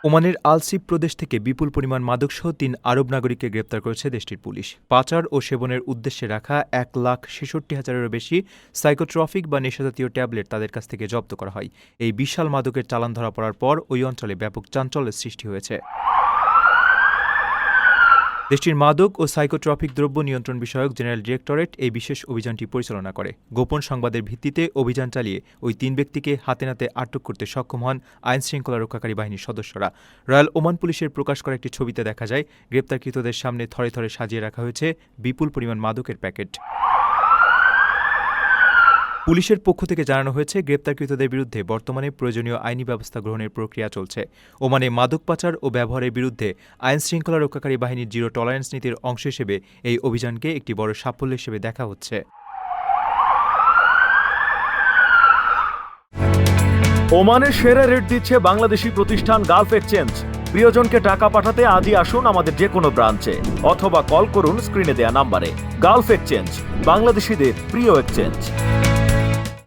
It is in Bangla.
ওমানের আলসিপ প্রদেশ থেকে বিপুল পরিমাণ মাদকসহ ৩ আরব নাগরিককে গ্রেপ্তার করেছে দেশটির পুলিশ। পাচার ও সেবনের উদ্দেশ্যে রাখা ১,৬৬,০০০-এরও বেশি সাইকোট্রপিক বা নেশাজাতীয় ট্যাবলেট তাদের কাছ থেকে জব্দ করা হয়। এই বিশাল মাদকের চালান ধরা পড়ার পর ওই অঞ্চলে ব্যাপক চাঞ্চল্যের সৃষ্টি হয়েছে। দেশটির মাদক ও সাইকোট্রপিক দ্রব্য নিয়ন্ত্রণ বিষয়ক জেনারেল ডিরেক্টরেট এই বিশেষ অভিযানটি পরিচালনা করে। গোপন সংবাদের ভিত্তিতে অভিযান চালিয়ে ওই ৩ ব্যক্তিকে হাতে নাতে আটক করতে সক্ষম হন আইনশৃঙ্খলা রক্ষাকারী বাহিনীর সদস্যরা। রয়্যাল ওমান পুলিশের প্রকাশ করা একটি ছবিতে দেখা যায়, গ্রেপ্তারকৃতদের সামনে থরে থরে সাজিয়ে রাখা হয়েছে বিপুল পরিমাণ মাদকের প্যাকেট। পুলিশের পক্ষ থেকে জানানো হয়েছে, গ্রেপ্তারকৃতদের বিরুদ্ধে বর্তমানে প্রয়োজনীয় আইনি ব্যবস্থা গ্রহণের প্রক্রিয়া চলছে। ওমানে মাদক পাচার ও ব্যবহারের বিরুদ্ধে আইনশৃঙ্খলা রক্ষাকারী বাহিনীর জিরো টলারেন্স নীতির অংশ হিসেবে এই অভিযানকে একটি বড় সাফল্য হিসেবে দেখা হচ্ছে। ওমানের সেরা রেট দিচ্ছে বাংলাদেশি প্রতিষ্ঠান গালফ এক্সচেঞ্জ। প্রিয়জনকে টাকা পাঠাতে আজই আসুন আমাদের যে কোনো ব্রাঞ্চে অথবা কল করুন স্ক্রিনে দেয়া নাম্বারে। গালফ এক্সচেঞ্জ, বাংলাদেশিদের প্রিয় এক্সচেঞ্জ।